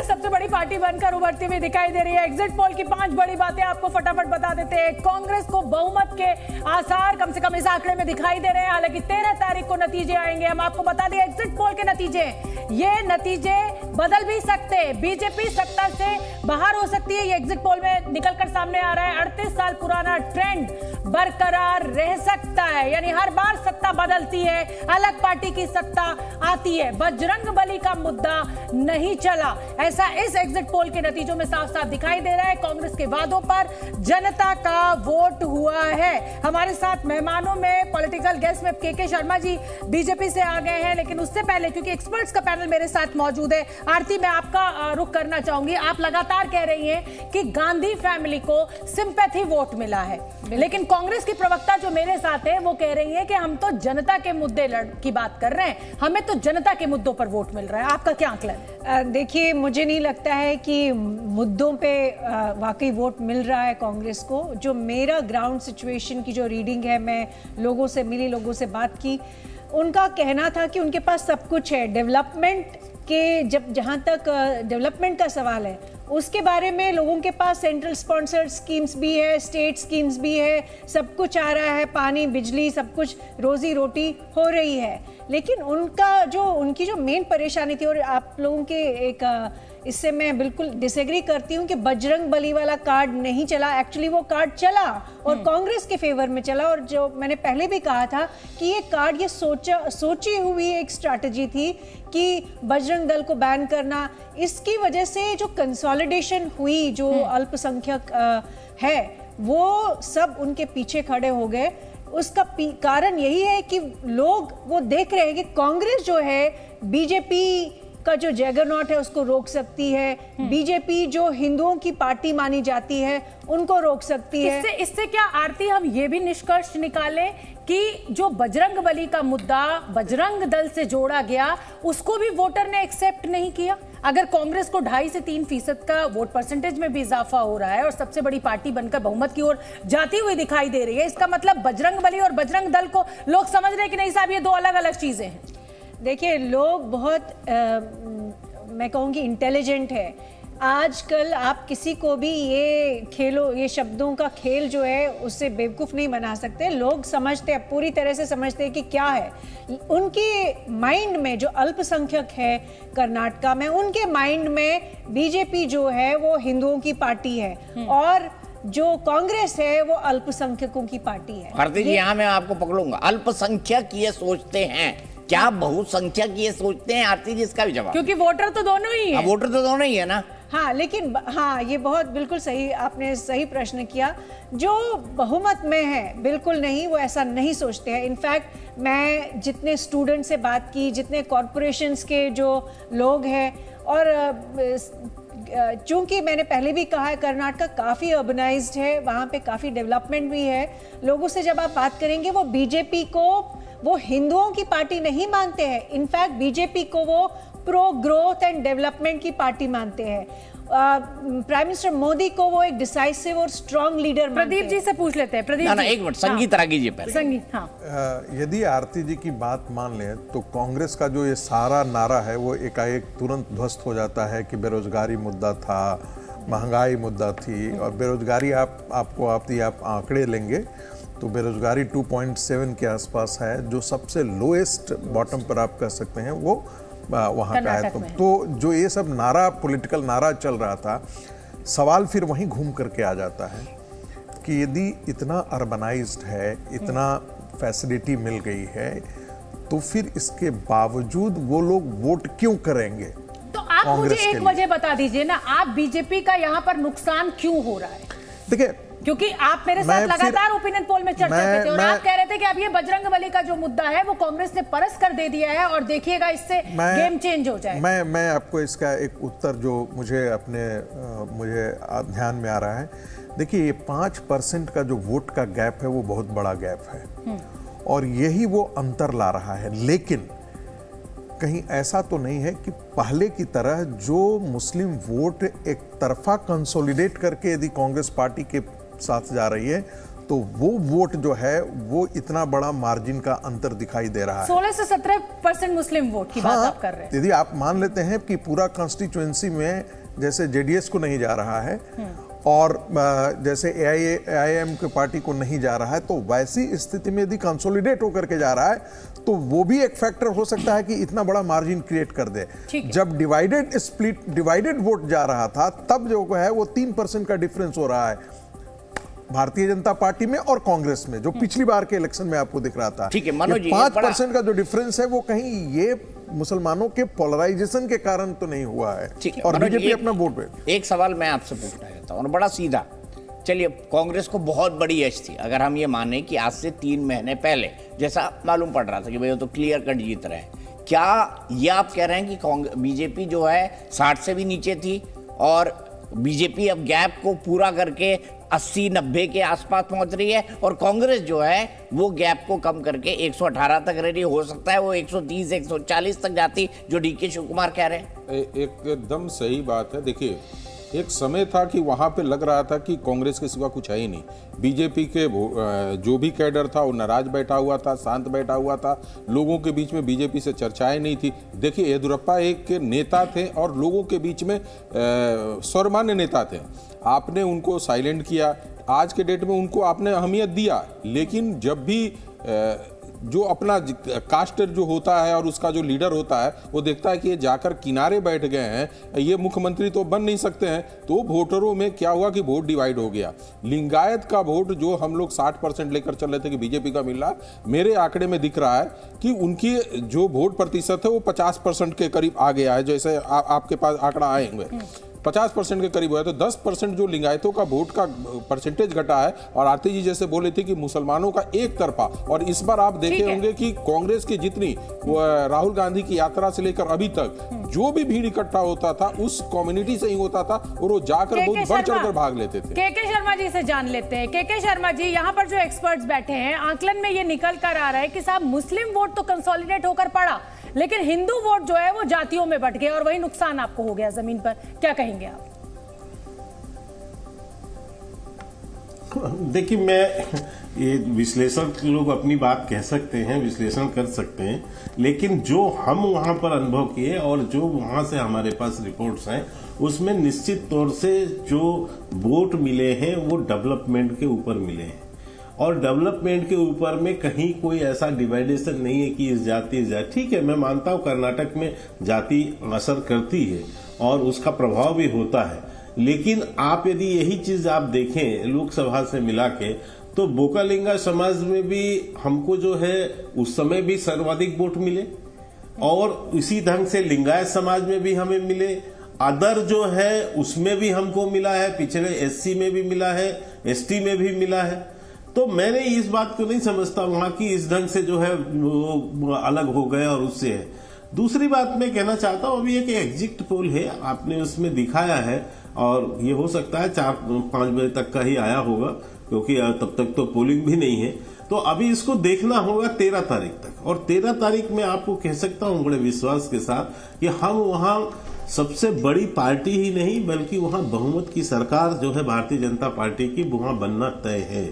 कांग्रेस सबसे बड़ी पार्टी बनकर उभरती हुई दिखाई दे रही है। एग्जिट पोल की 5 बड़ी बातें आपको फटाफट बता देते हैं। कांग्रेस को बहुमत के आसार कम से कम इस आंकड़े में दिखाई दे रहे हैं। हालांकि 13 तारीख को नतीजे आएंगे। हम आपको बता दें एग्जिट पोल के नतीजे, ये नतीजे बदल भी सकते हैं। बीजेपी सत्ता से बाहर हो सकती है, ये एग्जिट पोल में निकलकर सामने आ रहा है। 38 साल पुराना ट्रेंड बरकरार रह सकता है, यानी हर बार सत्ता बदलती है, अलग पार्टी की सत्ता आती है। बजरंगबली का मुद्दा नहीं चला, ऐसा इस एग्जिट पोल के नतीजों में साफ साफ दिखाई दे रहा है। कांग्रेस के वादों पर जनता का वोट हुआ है। हमारे साथ मेहमानों में पॉलिटिकल गेस्ट में के शर्मा जी बीजेपी से आ गए हैं, लेकिन उससे पहले क्योंकि एक्सपर्ट्स का पैनल मेरे साथ मौजूद है, आरती मैं आपका रुख करना चाहूंगी। आप लगातार कह रही हैं कि गांधी फैमिली को सिंपैथी वोट मिला है, लेकिन कांग्रेस की प्रवक्ता जो मेरे साथ है वो कह रही है कि हम तो जनता के मुद्दे की बात कर रहे हैं, हमें तो जनता के मुद्दों पर वोट मिल रहा है। आपका क्या आंकलन? देखिए, मुझे नहीं लगता है कि मुद्दों पे वाकई वोट मिल रहा है कांग्रेस को। जो मेरा ग्राउंड सिचुएशन की जो रीडिंग है, मैं लोगों से मिली, लोगों से बात की, उनका कहना था कि उनके पास सब कुछ है। डेवलपमेंट के जहाँ तक डेवलपमेंट का सवाल है, उसके बारे में लोगों के पास सेंट्रल स्पॉन्सर्ड स्कीम्स भी है, स्टेट स्कीम्स भी है, सब कुछ आ रहा है, पानी बिजली सब कुछ, रोजी रोटी हो रही है। लेकिन उनकी जो मेन परेशानी थी, और आप लोगों के एक इससे मैं बिल्कुल डिसएग्री करती हूँ कि बजरंगबली वाला कार्ड नहीं चला। एक्चुअली वो कार्ड चला और कांग्रेस के फेवर में चला। और जो मैंने पहले भी कहा था कि ये कार्ड, ये सोची हुई एक स्ट्रैटेजी थी कि बजरंग दल को बैन करना। इसकी वजह से जो कंसोलिडेशन हुई, जो अल्पसंख्यक है वो सब उनके पीछे खड़े हो गए। उसका कारण यही है कि लोग वो देख रहे हैं कि कांग्रेस जो है बीजेपी का जो जैगरनॉट है उसको रोक सकती है। बीजेपी जो हिंदुओं की पार्टी मानी जाती है उनको रोक सकती है। इससे क्या आरती हम ये भी निष्कर्ष निकाले कि जो बजरंगबली का मुद्दा बजरंग दल से जोड़ा गया उसको भी वोटर ने एक्सेप्ट नहीं किया? अगर कांग्रेस को 2.5 से 3% का वोट परसेंटेज में भी इजाफा हो रहा है और सबसे बड़ी पार्टी बनकर बहुमत की ओर जाती हुई दिखाई दे रही है, इसका मतलब बजरंगबली और बजरंग दल को लोग समझ रहे हैं कि नहीं साहब, ये दो अलग अलग चीजें हैं। देखिए, लोग बहुत मैं कहूँगी इंटेलिजेंट है। आजकल आप किसी को भी ये शब्दों का खेल जो है उससे बेवकूफ़ नहीं बना सकते। लोग समझते हैं, पूरी तरह से समझते हैं कि क्या है उनके माइंड में। जो अल्पसंख्यक है कर्नाटका में, उनके माइंड में बीजेपी जो है वो हिंदुओं की पार्टी है और जो कांग्रेस है वो अल्पसंख्यकों की पार्टी है। भारती जी, यहाँ मैं आपको पकड़ूंगा। अल्पसंख्यक ये सोचते हैं, क्या बहुसंख्यक ये सोचते हैं? आरती जी, इसका भी जवाब। क्योंकि वोटर तो दोनों ही है। वोटर तो दोनों ही है ना। हाँ, लेकिन हाँ, ये बहुत बिल्कुल सही, आपने सही प्रश्न किया। जो बहुमत में है बिल्कुल नहीं, वो ऐसा नहीं सोचते हैं। इनफैक्ट मैं जितने स्टूडेंट से बात की, जितने कॉरपोरेशंस के जो लोग हैं, और चूंकि मैंने पहले भी कहा है कर्नाटका काफ़ी अर्बनाइज्ड है, वहाँ पे काफ़ी डेवलपमेंट भी है। लोगों से जब आप बात करेंगे, वो बीजेपी को वो हिंदुओं की पार्टी नहीं मानते हैं। इनफैक्ट बीजेपी को वो प्रो ग्रोथ एंड डेवलपमेंट की पार्टी मानते हैं। प्राइम मिनिस्टर मोदी को वो एक डिसाइसिव और स्ट्रांग लीडर मानते हैं। प्रदीप जी से पूछ लेते हैं। प्रदीप जी, एक मिनट, संगीत तरह कीजिए पहले। संगीत, हाँ। यदि आरती जी की बात मान लें तो कांग्रेस का जो ये सारा नारा है वो एकाएक तुरंत ध्वस्त हो जाता है कि बेरोजगारी मुद्दा था, महंगाई मुद्दा थी। और बेरोजगारी आप आंकड़े लेंगे तो बेरोजगारी 2.7 के आसपास है, जो सबसे लोएस्ट बॉटम पर आप कह सकते हैं वो वहाँ का है। तो जो ये सब नारा, पॉलिटिकल नारा चल रहा था, सवाल फिर वहीं घूम करके आ जाता है कि यदि इतना अर्बनाइज्ड है, इतना फैसिलिटी मिल गई है, तो फिर इसके बावजूद वो लोग वोट क्यों करेंगे? तो आप मुझे एक वजह बता दीजिए ना, आप बीजेपी का यहाँ पर नुकसान क्यों हो रहा है? देखिए, क्योंकि आप मेरे साथ लगातार ओपिनियन पोल में चर्चा करते थे और आप कह रहे थे कि अब ये बजरंगबली का जो मुद्दा है वो कांग्रेस ने परस कर दे दिया है और देखिएगा इससे गेम चेंज हो जाए। मैं आपको इसका एक उत्तर जो मुझे ध्यान में आ रहा है। देखिए, ये 5% का जो वोट का गैप है वो बहुत बड़ा गैप है और यही वो अंतर ला रहा है। लेकिन कहीं ऐसा तो नहीं है कि पहले की तरह जो मुस्लिम वोट एक तरफा कंसोलिडेट करके यदि कांग्रेस पार्टी के साथ जा रही है तो वो वोट जो है वो इतना बड़ा मार्जिन का अंतर दिखाई दे रहा है। 16 से 17% मुस्लिम वोट की बात आप कर रहे हैं। यदि आप मान लेते हैं कि पूरा कॉन्स्टिट्यूएंसी में जैसे जेडीएस को नहीं जा रहा है और जैसे एआईएम के पार्टी को नहीं जा रहा है, तो वैसी स्थिति में यदि कंसोलिडेट होकर के जा रहा है तो वो भी एक फैक्टर हो सकता है कि इतना बड़ा मार्जिन क्रिएट कर दे। जब डिवाइडेड वोट जा रहा था तब जो है वो 3% का डिफरेंस हो रहा है भारतीय जनता पार्टी में और कांग्रेस में, जो पिछली बार के इलेक्शन में आपको दिख रहा था। ठीक है मनोज जी, 5% का जो डिफरेंस है वो कहीं ये मुसलमानों के पोलराइजेशन के कारण तो नहीं हुआ है। ठीक है, और बीजेपी अपना वोट पे। एक सवाल मैं आपसे पूछना चाहता हूँ और बड़ा सीधा। चलिए, कांग्रेस को बहुत बड़ी एज थी, अगर हम ये माने कि आज से 3 महीने पहले जैसा मालूम पड़ रहा था कि भाई तो क्लियर कट जीत रहे हैं, क्या ये आप कह रहे हैं कि बीजेपी जो है 60 से भी नीचे थी और बीजेपी अब गैप को पूरा करके 80-90 के आसपास पहुंच रही है और कांग्रेस जो है वो गैप को कम करके 118 तक रही, हो सकता है वो 130-140 तक जाती जो डीके शिव कुमार कह रहे हैं? एकदम सही बात है। देखिए, एक समय था कि वहाँ पे लग रहा था कि कांग्रेस के सिवा कुछ है ही नहीं। बीजेपी के जो भी कैडर था वो नाराज बैठा हुआ था, शांत बैठा हुआ था, लोगों के बीच में बीजेपी से चर्चाएं नहीं थी। देखिए, येदियुरप्पा एक नेता थे और लोगों के बीच में सर्वमान्य नेता थे। आपने उनको साइलेंट किया, आज के डेट में उनको आपने अहमियत दिया, लेकिन जब भी जो अपना कास्टर जो होता है और उसका जो लीडर होता है वो देखता है कि ये जाकर किनारे बैठ गए हैं, ये मुख्यमंत्री तो बन नहीं सकते हैं, तो वोटरों में क्या हुआ कि वोट डिवाइड हो गया। लिंगायत का वोट जो हम लोग 60% लेकर चल रहे थे कि बीजेपी का मिल रहा है, मेरे आंकड़े में दिख रहा है कि उनकी जो वोट प्रतिशत है वो 50% के करीब आ गया है। जैसे आपके पास आंकड़ा आएंगे 50% के करीब हुआ, तो 10% जो लिंगायतों का वोट का परसेंटेज घटा है। और आरती जी जैसे बोले थे कि मुसलमानों का एक तरफा, और इस बार आप देखे होंगे कि कांग्रेस की जितनी राहुल गांधी की यात्रा से लेकर अभी तक जो भी भीड़ इकट्ठा होता था उस कम्युनिटी से ही होता था और वो जाकर बहुत बढ़ चढ़कर भाग लेते थे। के शर्मा जी से जान लेते हैं। के शर्मा जी, यहाँ पर जो एक्सपर्ट्स बैठे हैं, आकलन में ये निकल कर आ रहा है कि साहब मुस्लिम वोट तो कंसोलिडेट होकर पड़ा, लेकिन हिंदू वोट जो है वो जातियों में बट गया और वही नुकसान आपको हो गया जमीन पर। क्या कहेंगे आप? देखिए, मैं ये विश्लेषक लोग अपनी बात कह सकते हैं, विश्लेषण कर सकते हैं, लेकिन जो हम वहां पर अनुभव किए और जो वहां से हमारे पास रिपोर्ट्स हैं उसमें निश्चित तौर से जो वोट मिले हैं वो डेवलपमेंट के ऊपर मिले हैं। और डेवलपमेंट के ऊपर में कहीं कोई ऐसा डिवाइडेशन नहीं है कि इस जाति ठीक है, मैं मानता हूं कर्नाटक में जाति असर करती है और उसका प्रभाव भी होता है, लेकिन आप यदि यही चीज आप देखें लोकसभा से मिला के, तो बोकालिंगा समाज में भी हमको जो है उस समय भी सर्वाधिक वोट मिले और इसी ढंग से लिंगायत समाज में भी हमें मिले, अदर जो है उसमें भी हमको मिला है, पिछड़े एससी में भी मिला है, एसटी में भी मिला है। तो मैंने इस बात को नहीं समझता वहां की इस ढंग से जो है वो अलग हो गए और उससे है। दूसरी बात मैं कहना चाहता हूं, अभी एक एग्जिट पोल है, आपने उसमें दिखाया है और ये हो सकता है 4-5 बजे तक का ही आया होगा क्योंकि तब तक तो पोलिंग भी नहीं है। तो अभी इसको देखना होगा 13 तारीख तक, और 13 तारीख में आपको कह सकता हूं बड़े विश्वास के साथ कि हम वहां सबसे बड़ी पार्टी ही नहीं बल्कि वहां बहुमत की सरकार जो है भारतीय जनता पार्टी की वहां बनना तय है,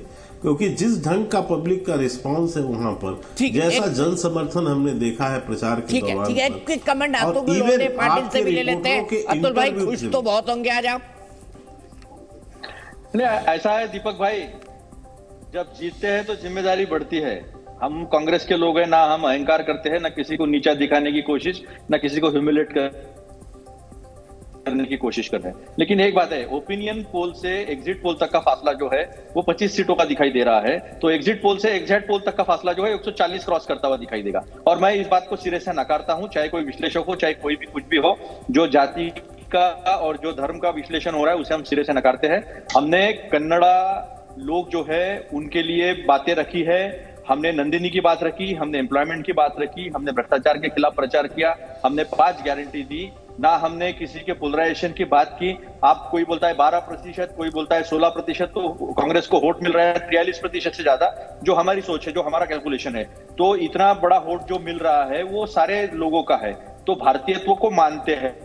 क्योंकि जिस ढंग का पब्लिक का रिस्पांस है वहां पर, जैसा जन समर्थन हमने देखा है प्रचार के दौरान। ठीक है, एक कमेंट अतुल पाटिल से भी ले लेते हैं। अतुल भाई, खुश तो बहुत होंगे आज आप? ऐसा है दीपक भाई, जब जीतते हैं तो जिम्मेदारी बढ़ती है। हम कांग्रेस के लोग हैं, ना हम अहंकार करते हैं, ना किसी को नीचा दिखाने की कोशिश, ना किसी को ह्यूमिलेट करने की कोशिश कर रहे हैं। लेकिन एक बात है, ओपिनियन पोल से एग्जिट पोल तक का फासला जो है वो 25 सीटों का दिखाई दे रहा है, तो एग्जिट पोल से एग्जिट पोल तक का फासला जो है 140 क्रॉस करता हुआ दिखाई देगा। और मैं इस बात को सिरे से नकारता हूं, चाहे कोई विश्लेषक हो, चाहे कोई भी कुछ भी हो, जो जाति का और जो धर्म का विश्लेषण हो रहा है उसे हम सिरे से नकारते हैं। हमने कन्नड़ा लोग जो है उनके लिए बातें रखी है, हमने नंदिनी की बात रखी, हमने एम्प्लॉयमेंट की बात रखी, हमने भ्रष्टाचार के खिलाफ प्रचार किया, हमने 5 गारंटी दी, ना हमने किसी के पोलराइजेशन की बात की। आप कोई बोलता है 12%, कोई बोलता है 16%, तो कांग्रेस को वोट मिल रहा है 43% से ज्यादा, जो हमारी सोच है, जो हमारा कैलकुलेशन है। तो इतना बड़ा वोट जो मिल रहा है वो सारे लोगों का है, तो भारतीयत्व को मानते हैं।